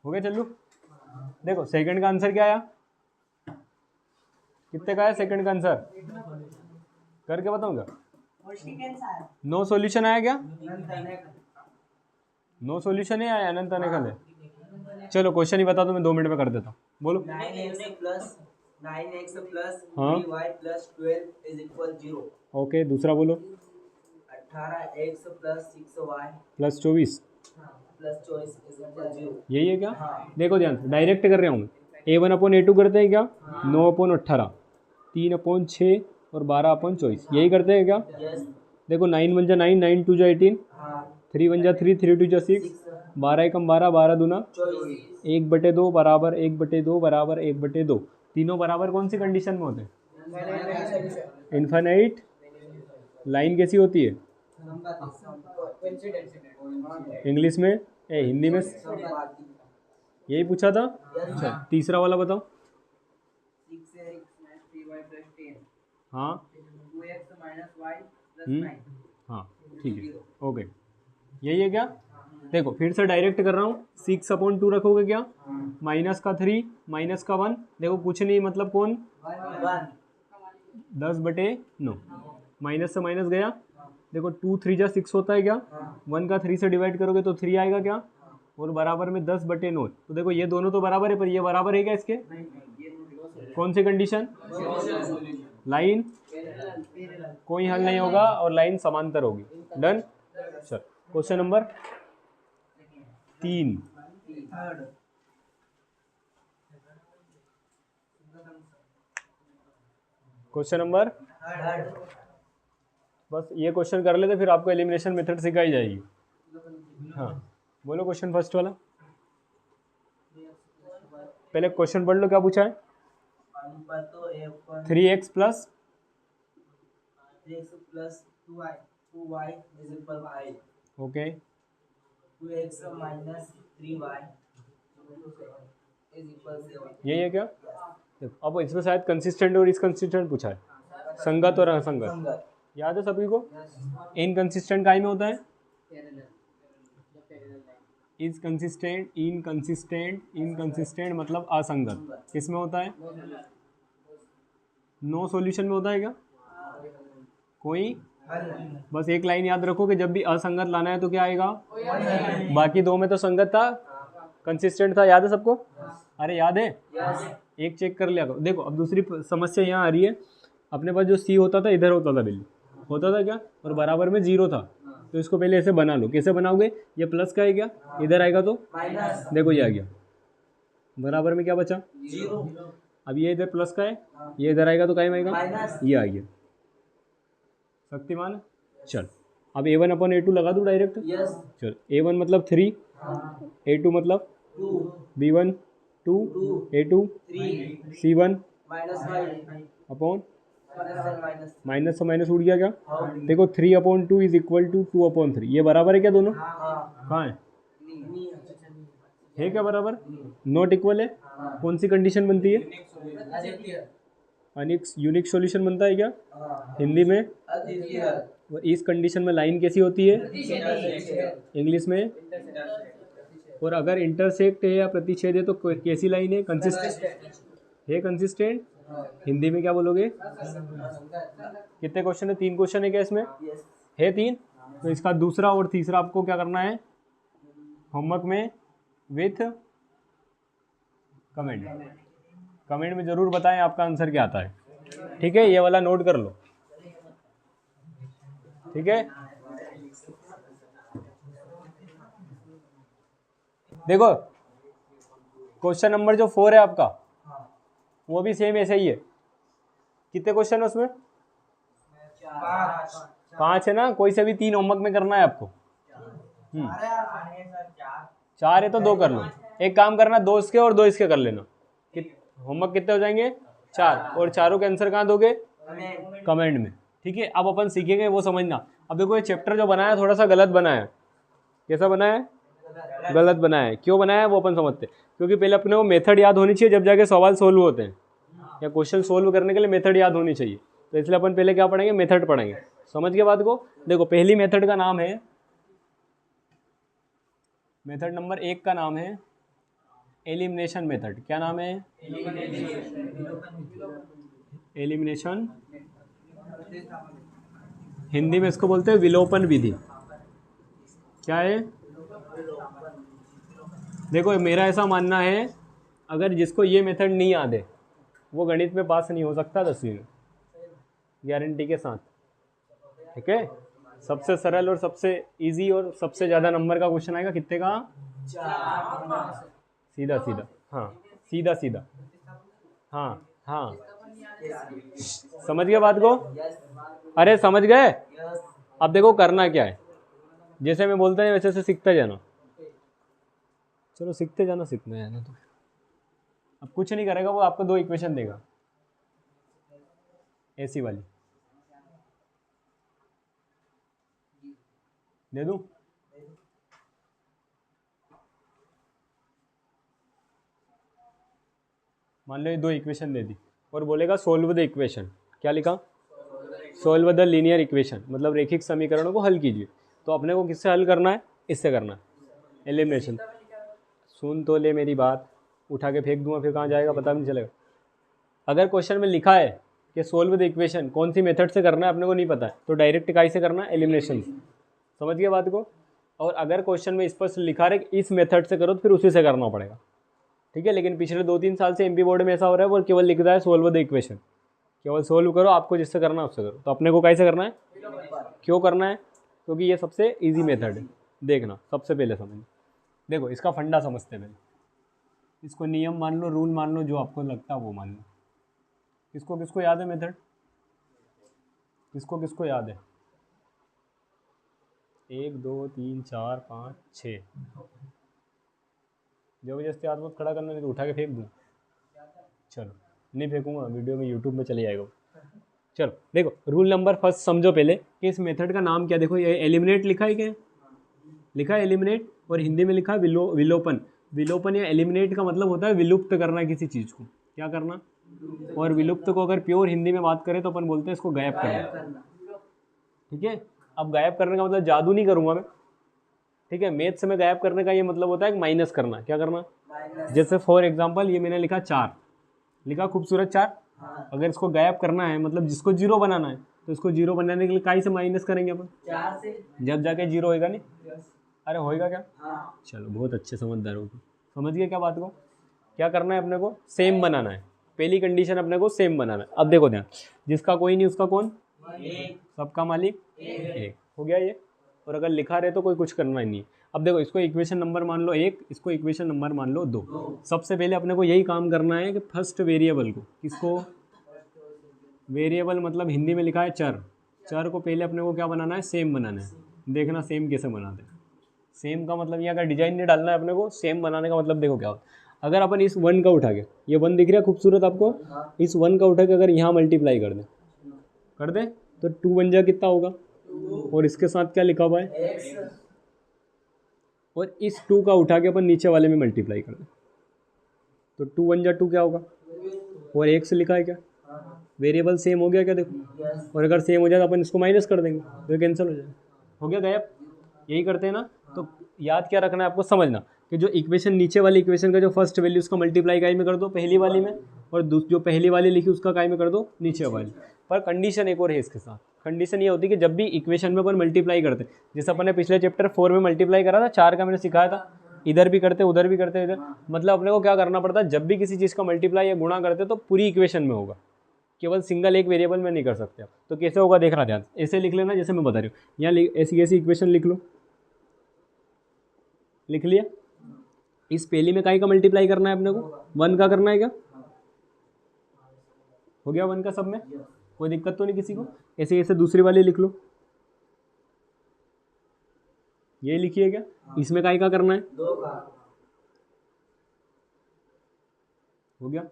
हो गया चल्लू। देखो सेकंड का आंसर क्या आया, कितने का आया सेकंड का आंसर, करके बताऊंगा। नो सॉल्यूशन आया क्या, नो सॉल्यूशन ही आया, अनंत अनेकल है। चलो क्वेश्चन ही बता दो, मैं 2 मिनट में कर देता हूँ, बोलो। 9x plus 3y plus 12 is equal 0। Okay, दूसरा बोलो। 18x plus 6y plus 24 plus 24 is equal 0। यही है क्या? देखो ध्यान से, डायरेक्ट कर रहा हूँ मैं। A1/A2 करते हैं क्या, 9/18, 3/6 और 12/24, यही करते हैं क्या? देखो 9 1 जा 9, 9 2 जा 18, 3 1 जा 3, 3 2 जा 6, 12 एकम 12, 12 दूना 1/2 बराबर 1/2 बराबर 1/2। तीनों बराबर कौन सी कंडीशन में होते हैं? इनफाइनाइट लाइन कैसी होती है इंग्लिश में, हिंदी में यही पूछा था। अच्छा तीसरा वाला बताओ। 6x 3y plus 10। हाँ 2x माइनस y प्लस 9। हाँ ठीक है, ओके यही है क्या? देखो फिर से डायरेक्ट कर रहा हूँ, 6/2 रखोगे क्या, माइनस का 3 माइनस का 1, देखो कुछ नहीं मतलब कौन 10/9, माइनस से माइनस गया, देखो 2 3 जा 6 होता है क्या, 1 का 3 से डिवाइड करोगे तो 3 आएगा क्या, और बराबर में 10/9। तो देखो ये दोनों तो बराबर है, पर ये बराबर है क्या इसके, कौन सी कंडीशन, लाइन कोई हल नहीं होगा और लाइन समांतर होगी। डन। चल क्वेश्चन नंबर 3। क्वेश्चन नंबर, बस ये क्वेश्चन कर लेते फिर आपको एलिमिनेशन मेथड सिखाई जाएगी। हाँ बोलो क्वेश्चन फर्स्ट वाला, पहले क्वेश्चन पढ़ लो क्या पूछा है। 3x plus 2y is equal 5। Okay 2x minus 3y is equal 7। यही है क्या? देखो अब इसमें शायद कंसिस्टेंट और इनकंसिस्टेंट पूछा है, संगत और असंगत, याद है सभी को? इनकंसिस्टेंट काय में होता है, इज कंसिस्टेंट, इनकंसिस्टेंट, इनकंसिस्टेंट मतलब असंगत, किसमें होता है, नो सॉल्यूशन में होता है क्या कोई? बस एक लाइन याद रखो कि जब भी असंगत लाना है तो क्या आएगा, बाकी दो में तो संगत था, कंसिस्टेंट था, याद है सबको? अरे याद है, एक चेक कर लिया करो। देखो अब दूसरी समस्या यहाँ आ रही है, अपने पास जो सी होता था इधर होता था, बिल्कुल होता था क्या, और बराबर में 0 था, तो इसको पहले ऐसे बना लो। कैसे बनाओगे, ये प्लस का है क्या, इधर आएगा तो देखो ये आ गया, बराबर में क्या बचा 0। अब ये इधर प्लस का है, ये इधर आएगा तो क्या में आएगा, ये आ गया, शक्तिमान। चल अब A1/A2 लगा दूँ डायरेक्ट। चल A1 मतलब 3, A2 मतलब 2, B1 2, A2 C1 upon minus से माइनस उड़ गया क्या, देखो 3/2 इज इक्वल टू 2/3, ये बराबर है क्या दोनों, कहाँ है क्या बराबर, नॉट इक्वल है, कौन सी कंडीशन बनती है, यूनिक सॉल्यूशन बनता है क्या हिंदी में, और इस कंडीशन में लाइन कैसी होती है इंग्लिश में, और अगर इंटरसेक्ट है या प्रतिच्छेद है तो कैसी लाइन है, कंसिस्टेंट है, कंसिस्टेंट हिंदी में क्या बोलोगे। कितने क्वेश्चन है, 3 क्वेश्चन है क्या इसमें, है 3, तो इसका दूसरा और तीसरा आपको क्या करना है होमवर्क में विथ कमेंट, कमेंट में जरूर बताएं आपका आंसर क्या आता है, ठीक है, ये वाला नोट कर लो, ठीक है। देखो क्वेश्चन नंबर जो 4 है आपका, वो भी सेम ऐसे ही है। कितने क्वेश्चन है उसमें, 5 है ना, कोई से भी 3 होमवर्क में करना है आपको। 4 है तो 2 कर लो, एक काम करना 2 इसके और 2 इसके कर लेना, होमवर्क कितने हो जाएंगे 4, और चारों के आंसर कहाँ दोगे, कमेंट में, ठीक है। अब अपन सीखेंगे वो समझना। अब देखो ये चैप्टर जो बनाया थोड़ा सा गलत बनाया, कैसा बनाया है, गलत बनाया है, क्यों बनाया है वो अपन समझते हैं, क्योंकि पहले अपने को मेथड याद होनी चाहिए जब जाके सवाल सोल्व होते हैं, या क्वेश्चन सोल्व करने के लिए मेथड याद होनी चाहिए, तो इसलिए अपन पहले क्या पढ़ेंगे, मेथड पढ़ेंगे, समझ के बात को। देखो पहली मेथड का नाम है मेथड नंबर 1 का नाम है एलिमिनेशन मेथड। क्या नाम है? एलिमिनेशन, हिंदी में इसको बोलते हैं विलोपन विधि। क्या है? देखो मेरा ऐसा मानना है, अगर जिसको ये मेथड नहीं याद है वो गणित में पास नहीं हो सकता 10वीं में, गारंटी के साथ। ठीक है, सबसे सरल और सबसे इजी और सबसे ज़्यादा नंबर का क्वेश्चन आएगा। कितने का? 4। सीधा सीधा, हाँ सीधा सीधा, हाँ हाँ, समझ गए बात को? यस अरे समझ गए? यस। अब देखो करना क्या है, जैसे मैं बोलता है वैसे वैसे सीखते जाना। चलो सीखते जाना, सीखते जाना। तो अब कुछ नहीं करेगा वो, आपको 2 इक्वेशन देगा, ऐसी वाली दे दूं? मान लो ये 2 इक्वेशन दे दी और बोलेगा सोल्व द इक्वेशन। क्या लिखा? सोल्व द लीनियर इक्वेशन, मतलब रेखिक समीकरणों को हल कीजिए। तो अपने को किससे हल करना है? इससे करना है, एलिमिनेशन। सुन तो ले मेरी बात, उठा के फेंक दूंगा फिर कहाँ जाएगा पता भी नहीं चलेगा। अगर क्वेश्चन में लिखा है कि सोल्व द इक्वेशन, कौन सी मेथड से करना है अपने को नहीं पता है, तो डायरेक्ट काई से करना है? एलिमिनेशन। समझ गए बात को? और अगर क्वेश्चन में स्पष्ट लिखा है कि इस मेथड से करो तो फिर उसी से करना पड़ेगा। ठीक है, लेकिन पिछले 2-3 साल से एमपी बोर्ड में ऐसा हो रहा है, वो केवल लिख रहा है सोल्व द इक्वेशन, केवल सोल्व करो, आपको जिससे करना है उससे करो। तो अपने को कैसे करना है? क्यों करना है? क्योंकि ये सबसे इजी मेथड है। देखना, सबसे पहले समझ, देखो इसका फंडा समझते पहले, इसको नियम मान लो, रूल मान लो, जो आपको लगता है वो मान लो। किसको किसको याद है मेथड? किसको किसको याद है? 1 2 3 4 5 6। जबरदस्ती हाथ मत खड़ा करना, नहीं तो उठा के फेंक दूँ। चलो नहीं फेंकूंगा, वीडियो में यूट्यूब में चले जाएगा। चलो देखो, रूल नंबर फर्स्ट समझो पहले कि इस मेथड का नाम क्या। देखो ये एलिमिनेट लिखा है, क्या लिखा है? एलिमिनेट। और हिंदी में लिखा है विलोपन। विलोपन या एलिमिनेट का मतलब होता है विलुप्त करना किसी चीज़ को। क्या करना? और विलुप्त को अगर प्योर हिंदी में बात करें तो अपन बोलते हैं इसको गायब करना। ठीक है, अब गायब करने का मतलब जादू नहीं करूँगा मैं। ठीक है, मैथ्स में गायब करने का ये मतलब होता है माइनस करना। क्या करना? जैसे फॉर एग्जाम्पल ये मैंने लिखा 4, लिखा खूबसूरत 4। अगर इसको गायब करना है, मतलब जिसको 0 बनाना है, तो इसको 0 बनाने के लिए काई से माइनस करेंगे अपन? 4 से। जब जाके 0 होएगा। नहीं अरे होएगा क्या? चलो बहुत अच्छे समझदार हो, समझ गए क्या बात को? क्या करना है अपने को? सेम बनाना है। पहली कंडीशन अपने को सेम बनाना है। अब देखो ध्यान, जिसका कोई नहीं उसका कौन? सबका मालिक एक। हो गया ये। और अगर लिखा रहे तो कोई कुछ करना ही नहीं। अब देखो इसको इक्वेशन नंबर मान लो 1, इसको इक्वेशन नंबर मान लो 2। सबसे पहले अपने को यही काम करना है कि फर्स्ट वेरिएबल को, किसको? वेरिएबल मतलब हिंदी में लिखा है चर। चर को पहले अपने को क्या बनाना है? सेम बनाना है। देखना सेम कैसे बनाते हैं। सेम का मतलब यहाँ का डिजाइन नहीं डालना है अपने को। सेम बनाने का मतलब देखो क्या होता है। अगर अपन इस 1 का उठा के, ये 1 दिख रहा है खूबसूरत आपको, इस 1 का उठा के अगर यहाँ मल्टीप्लाई कर दे तो 2 बन जा कितना होगा? और इसके साथ क्या लिखा हुआ है? X। और इस 2 का उठा के अपन नीचे वाले में मल्टीप्लाई कर दें तो 2 बन जा 2 क्या होगा? और 1 से लिखा है क्या? वेरिएबल सेम हो गया क्या? देखो, और अगर सेम हो जाए तो अपन इसको माइनस कर देंगे तो कैंसिल हो जाएगा। हो गया गायब। यही करते हैं ना। तो याद क्या रखना है आपको? समझना कि जो इक्वेशन नीचे वाली इक्वेशन का जो फर्स्ट वैल्यू उसका मल्टीप्लाई काई में कर दो पहली वाली में, और जो पहली वाली लिखी उसका काई में कर दो नीचे वाली। पर कंडीशन एक और है इसके साथ। कंडीशन ये होती है कि जब भी इक्वेशन में अपन मल्टीप्लाई करते, जैसे अपन ने पिछले चैप्टर 4 में मल्टीप्लाई करा था, 4 का मैंने सिखाया था, इधर भी करते उधर भी करते इधर, मतलब अपने को क्या करना पड़ता है, जब भी किसी चीज़ का मल्टीप्लाई या गुणा करते तो पूरी इक्वेशन में होगा, केवल सिंगल एक वेरिएबल में नहीं कर सकते आप। तो कैसे होगा देखना ध्यान, ऐसे लिख लेना जैसे मैं बता रही हूँ। यहाँ ऐसी ऐसी इक्वेशन लिख लो, लिख लिया। इस पहली में काई का मल्टीप्लाई करना है अपने को? 1 का करना है क्या? हो गया 1 का सब में, कोई दिक्कत तो नहीं किसी को? ऐसे ऐसे दूसरी वाली लिख लो, ये लिखिए क्या? इसमें काई का करना है? 2 का। हो गया,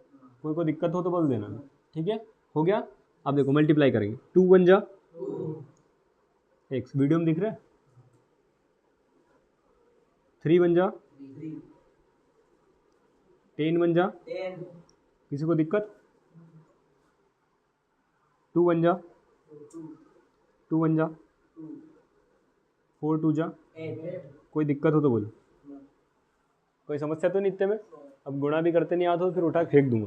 कोई को दिक्कत हो तो बोल देना। ठीक है, हो गया। अब देखो मल्टीप्लाई करेंगे, 2 1 जा x, वीडियो में दिख रहा है, 3 1 जा 10 1 जा 10। किसी को दिक्कत? 2 1 जा 2 1 जा 4 2 जा, 8। कोई दिक्कत हो तो बोलो। कोई समस्या तो नहीं इतने में? अब गुणा भी करते नहीं आता तो फिर उठा के फेंक दूंगा,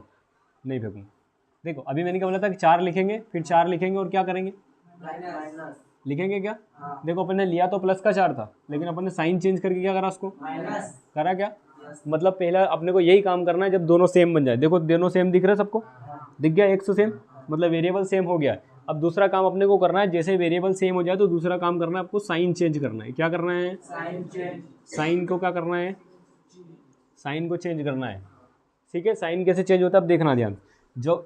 नहीं फेंकूंगा। देखो अभी मैंने क्या बोला था कि 4 लिखेंगे, फिर 4 लिखेंगे और क्या करेंगे, माइनस लिखेंगे क्या? हाँ। देखो अपन ने लिया तो प्लस का 4 था, लेकिन अपन ने साइन चेंज करके क्या करा उसको, माइनस करा क्या? मतलब पहला अपने को यही काम करना है जब दोनों सेम बन जाए। देखो दोनों सेम दिख रहा है सबको, दिख गया, एक सेम, मतलब वेरिएबल सेम हो गया। अब दूसरा काम अपने को करना है, जैसे वेरिएबल सेम हो जाए तो दूसरा काम करना है आपको, साइन चेंज करना है। क्या करना है? साइन चेंज, साइन को क्या करना है, साइन को चेंज करना है। ठीक है, साइन कैसे चेंज होता है अब देखना ध्यान। जो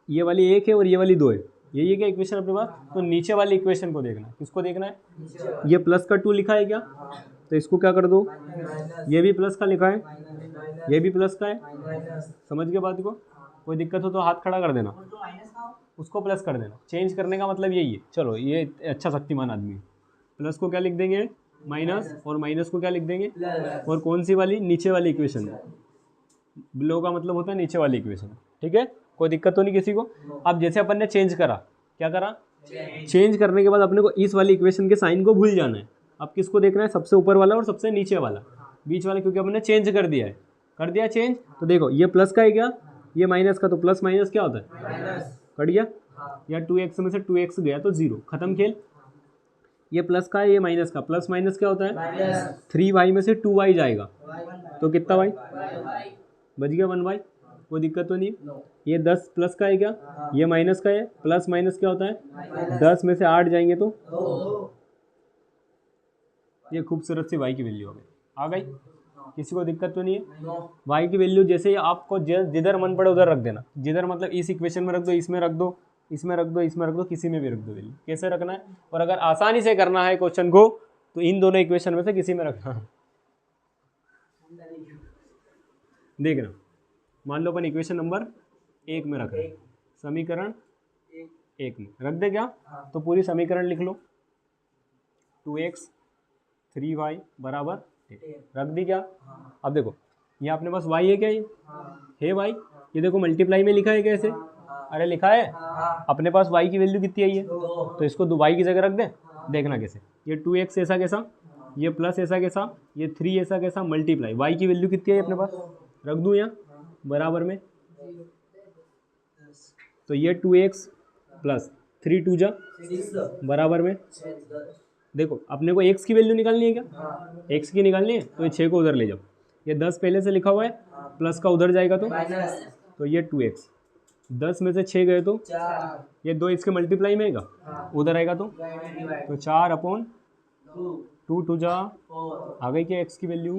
ये वाली 1 है और ये वाली 2 है, यही है क्या इक्वेशन अपने पास? तो नीचे वाली इक्वेशन को देखना है। किसको देखना है? ये प्लस का 2 लिखा है क्या, तो इसको क्या कर दो, ये भी प्लस का लिखा है, ये भी प्लस का है। समझ गए बात को? कोई दिक्कत हो तो हाथ खड़ा कर देना, उसको प्लस कर देना। चेंज करने का मतलब यही है। चलो ये अच्छा शक्तिमान आदमी है। प्लस को क्या लिख देंगे, माइनस, और माइनस को क्या लिख देंगे, और कौन सी वाली, नीचे वाली इक्वेशन। बिलो का मतलब होता है नीचे वाली इक्वेशन। ठीक है, कोई दिक्कत तो नहीं किसी को? अब जैसे अपन ने चेंज करा, क्या करा, चेंज करने के बाद अपने को इस वाली इक्वेशन के साइन को भूल जाना है। अब किसको देखना है, सबसे ऊपर वाला और सबसे नीचे वाला, बीच वाला, क्योंकि अपन ने चेंज कर दिया है। कर दिया चेंज, तो देखो ये प्लस का है क्या, ये माइनस का, तो प्लस माइनस क्या होता है, कट गया। या 2x में से 2x गया तो 0, खत्म खेल। ये प्लस का है, ये माइनस का, प्लस माइनस क्या होता है, 3y में से 2y जाएगा तो कितना y, बच गया 1y। कोई दिक्कत तो नहीं? ये 10 प्लस का है क्या, ये माइनस का है, प्लस माइनस क्या होता है, 10 में से 8 जाएंगे तो ये खूबसूरत सी y की वैल्यू आ गई। किसी को दिक्कत तो नहीं है? y की वैल्यू जैसे ही आपको जिधर मन पड़े उधर रख देना। जिधर मतलब इस इक्वेशन में रख दो, इसमें रख दो, इसमें रख दो, इसमें रख दो, किसी में भी रख दो वैल्यू। कैसे रखना है? और अगर आसानी से करना है क्वेश्चन को तो इन दोनों इक्वेशन में से किसी में रखना है। देखना, मान लो अपन इक्वेशन नंबर 1 में रख रहे हैं, समीकरण 1 में रख दे क्या, तो पूरी समीकरण लिख लो। 2x 3y बराबर 10 रख दी क्या? अब देखो ये अपने पास y है क्या, ये है y, ये देखो मल्टीप्लाई में लिखा है कैसे, अरे लिखा है अपने पास y की वैल्यू कितनी आई है, तो इसको y की जगह रख दे। देखना कैसे, ये 2x ऐसा कैसा, ये प्लस ऐसा कैसा, ये 3 ऐसा कैसा, मल्टीप्लाई y की वैल्यू कितनी है अपने पास, रख दूँ यहाँ बराबर में। तो ये 2x प्लस 3 2 जा बराबर में। देखो अपने को x की वैल्यू निकालनी है क्या, x की निकालनी है, तो ये 6 को उधर ले जाओ। ये 10 पहले से लिखा हुआ है, प्लस का उधर जाएगा तो ये 2x, 10 में से 6 गए तो ये 2 इसके मल्टीप्लाई में आएगा, उधर आएगा तो 4 अपॉन 2 2 जा आ गई क्या x की वैल्यू।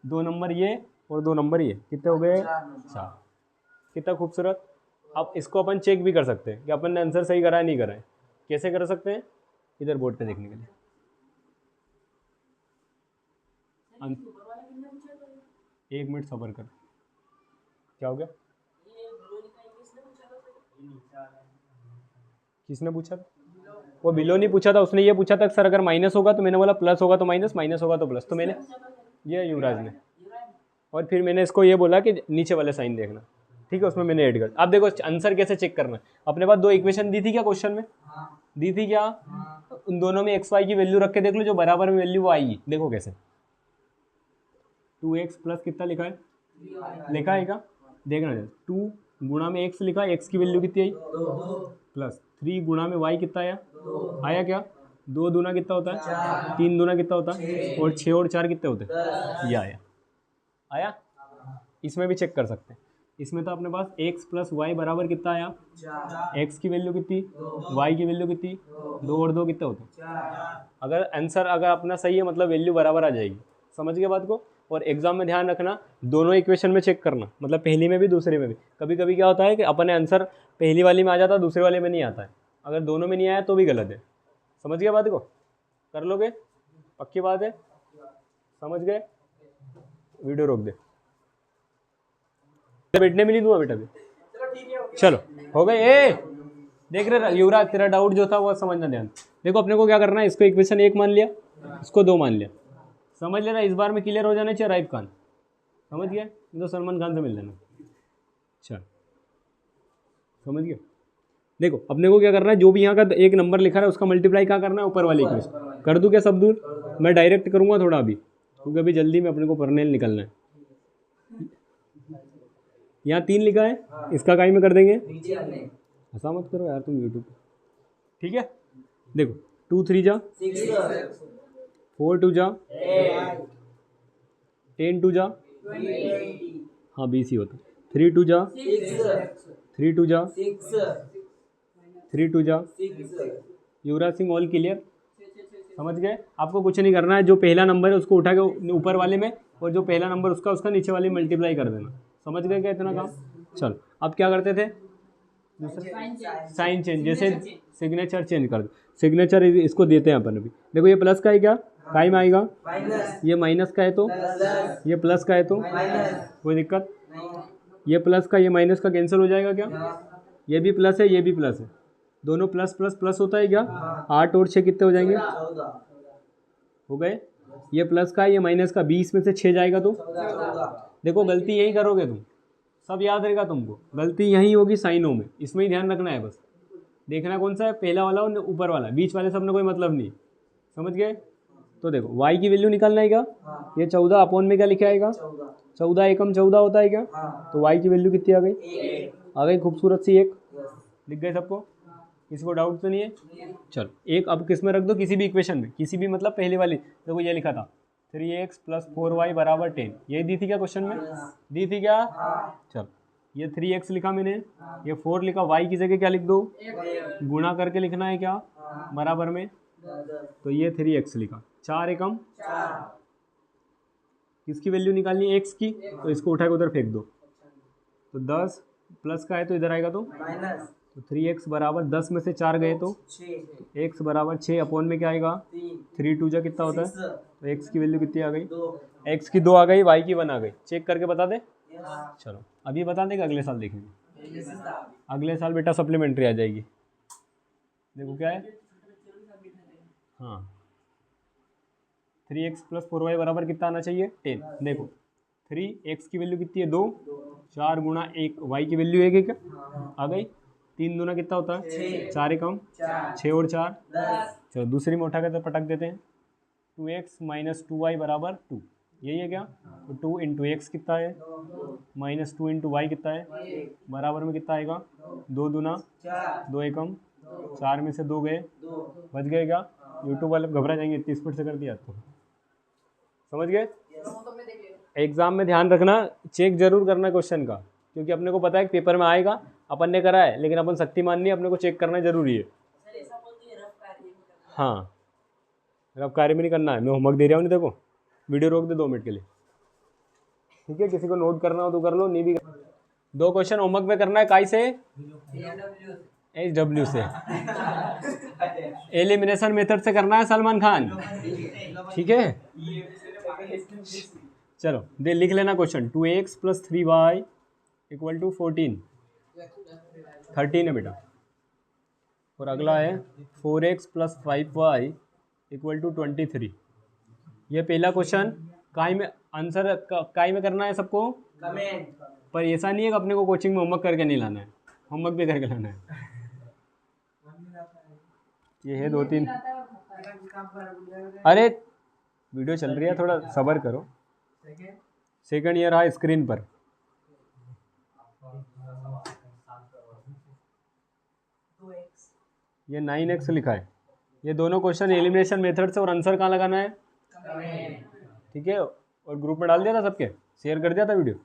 2 नंबर ये और 2 नंबर ये, कितने हो गए, 4। कितना खूबसूरत। अब इसको अपन चेक भी कर सकते हैं कि अपन ने आंसर सही करा है नहीं करा है। कैसे कर सकते हैं, इधर बोर्ड पे देखने के लिए। 1 मिनट सब्र कर, क्या हो गया, किसने पूछा था, वो बिलो नहीं पूछा था, उसने ये पूछा था सर अगर माइनस होगा तो मैंने बोला प्लस होगा तो माइनस, माइनस होगा तो प्लस, तो मैंने ये युवराज ने, और फिर मैंने इसको ये बोला कि नीचे वाले साइन देखना। ठीक है, उसमें मैंने ऐड कर। अब देखो आंसर कैसे चेक करना है। अपने पास 2 इक्वेशन दी थी क्या क्वेश्चन में, दी थी क्या, उन दोनों में एक्स वाई की वैल्यू रख के देख लो, जो बराबर में वैल्यू वो आएगी। देखो कैसे, 2x प्लस कितना लिखा है, लिखा है क्या, देखना है। 2 गुणा में x लिखा है, x की वैल्यू कितनी आई, प्लस 3 गुणा में y कितना आया, आया क्या, 2 दूना कितना होता है, 3 दूना कितना होता है, और 6 और 4 कितने होते हैं, ये आया। आया, इसमें भी चेक कर सकते हैं। इसमें तो अपने पास x प्लस वाई बराबर कितना आया, x की वैल्यू कितनी, y की वैल्यू कितनी, 2 और 2 कितने होते हैं। अगर आंसर अगर अपना सही है मतलब वैल्यू बराबर आ जाएगी। समझ गए बात को। और एग्जाम में ध्यान रखना, दोनों इक्वेशन में चेक करना, मतलब पहली में भी दूसरे में भी। कभी कभी क्या होता है कि अपने आंसर पहली वाली में आ जाता है, दूसरे वाले में नहीं आता है। अगर दोनों में नहीं आया तो भी गलत है। समझ गए बात को, कर लोगे, पक्की बात है, समझ गए। वीडियो रोक दे, बैठने में नहीं दूंगा बेटा भी, चलो हो गए। ए देख रहे युवराज, तेरा डाउट जो था वो समझना ध्यान। देखो अपने को क्या करना है, इसको इक्वेशन 1 मान लिया, इसको 2 मान लिया, समझ लेना। इस बार में क्लियर हो जाना चाहिए राइट खान, समझ गया, तो सलमान खान से मिल लेना। अच्छा समझ गया। देखो अपने को क्या करना है, जो भी यहाँ का एक नंबर लिखा है उसका मल्टीप्लाई क्या करना है, ऊपर वाले इक्वेशन कर दूँ क्या सब दूर, मैं डायरेक्ट करूँगा थोड़ा अभी, क्योंकि अभी जल्दी में अपने को परनेल निकलना है। यहाँ 3 लिखा है, इसका काई में कर देंगे। नीचे आने ऐसा मत करो यार तुम यूट्यूब, ठीक है। देखो 2 3 जा 6 4 2 जा 8 10 2 जा, 20 हाँ 20 ही होता। 3 2 जा 6 3 2 जा 6 3 2 जा। 6 युवराज सिंह ऑल क्लियर, समझ गए। आपको कुछ नहीं करना है, जो पहला नंबर है उसको उठा के ऊपर वाले में, और जो पहला नंबर उसका नीचे वाले में मल्टीप्लाई कर देना। समझ गए क्या इतना काम। चलो अब क्या करते थे, साइन चेंज, जैसे सिग्नेचर चेंज कर दो। सिग्नेचर इसको देते हैं अपन अभी। देखो ये प्लस का है, क्या काई में आएगा, माइनस ये माइनस का है तो प्लस ये प्लस का है तो माइनस कोई दिक्कत। नहीं ये प्लस का ये माइनस का कैंसिल हो जाएगा क्या, हाँ ये भी प्लस है ये भी प्लस है, दोनों प्लस प्लस प्लस होता है क्या। 8 और 6 कितने हो जाएंगे, 14 हो गए। ये प्लस का है ये माइनस का, 20 में से 6 जाएगा तो 14 देखो गलती यही करोगे तुम, सब याद रहेगा तुमको, गलती यही होगी साइनों में, इसमें ही ध्यान रखना है बस। देखना कौन सा है, पहला वाला और ऊपर वाला, बीच वाले सब में कोई मतलब नहीं। समझ गए। तो देखो y की वैल्यू निकालना है क्या, हाँ ये 14 अपॉन में क्या लिखा आएगा, 14 14 एकम 14 होता है क्या। हाँ तो y की वैल्यू कितनी आ गई, 8 आ गई खूबसूरत सी 1। यस लिख गए सबको, किसी को डाउट तो नहीं है। चलो एक अब किस में रख दो, किसी भी इक्वेशन में, किसी भी मतलब पहले वाली। देखो ये लिखा था 3x + 4y = 10, यही दी थी क्या क्वेश्चन में, दी थी क्या। चलो ये 3x लिखा मैंने, ये 4 लिखा, y की जगह क्या लिख दो, गुणा करके लिखना है क्या, बराबर में। तो ये 3x लिखा, 4 एकम, 4 किसकी वैल्यू निकालनी है, x की, तो इसको उठा के उधर फेंक दो। तो 10 प्लस का है तो इधर आएगा तो माइनस तो 3x बराबर 10 में से 4 गए तो 6 x बराबर 6 अपॉन में क्या आएगा, 3 3 2 जा कितना होता है। 6 तो x की वैल्यू कितनी आ गई, 2 x की 2 आ गई, y की 1 आ गई। चेक करके बता दे। यस चलो अभी बता देगा, अगले साल देखेंगे। यस अगले साल बेटा सप्लीमेंट्री आ जाएगी। देखो क्या है, हाँ 3x + 4y बराबर कितना आना चाहिए, 10। देखो 3x की वैल्यू कितनी है, 2, 4 गुणा 1, y की वैल्यू 1 है क्या, आ गई। 3 दूना कितना होता है, 4 एकम, 6 और 4 10 चलो दूसरी में उठा के तो पटक देते हैं। 2x - 2y = 2, यही है क्या। तो 2 × x कितना है, -2 × y कितना है, बराबर में कितना आएगा, 2 दूना 4 2 एकम, 4 में से 2 गए, 2 बच गए क्या। यूट्यूब वाले घबरा जाएंगे, इतनी स्पीड से कर दिया तो। समझ गए। एग्जाम में ध्यान रखना, चेक जरूर करना क्वेश्चन का, क्योंकि अपने को पता है कि पेपर में आएगा, अपन ने करा है, लेकिन अपन शक्तिमान नहीं, अपने को चेक करना जरूरी है। हाँ रफ कार्य में नहीं करना है, मैं होमवर्क दे रहा हूँ, नहीं देखो वीडियो रोक दे 2 मिनट के लिए, ठीक है। किसी को नोट करना हो तो कर लो, नहीं भी 2 क्वेश्चन होमवर्क में करना है, काई से, HW से, एलिमिनेशन मेथड से करना है सलमान खान, ठीक है। चलो दे लिख लेना क्वेश्चन, 2x + 3y = 14, 13 है बेटा। और अगला है 4x + 5y = 23। ये पहला क्वेश्चन काई में आंसर काई में करना है सबको, कमेंट पर ऐसा नहीं है कि अपने को कोचिंग में होमवर्क करके नहीं लाना है, होमवर्क भी करके लाना है। ये है 2-3, अरे वीडियो चल रही है, थोड़ा सब्र करो। सेकंड ईयर आ स्क्रीन पर, ये 9x लिखा है। ये दोनों क्वेश्चन एलिमिनेशन मेथड से, और आंसर कहाँ लगाना है, ठीक है। और ग्रुप में डाल दिया था सबके, शेयर कर दिया था वीडियो।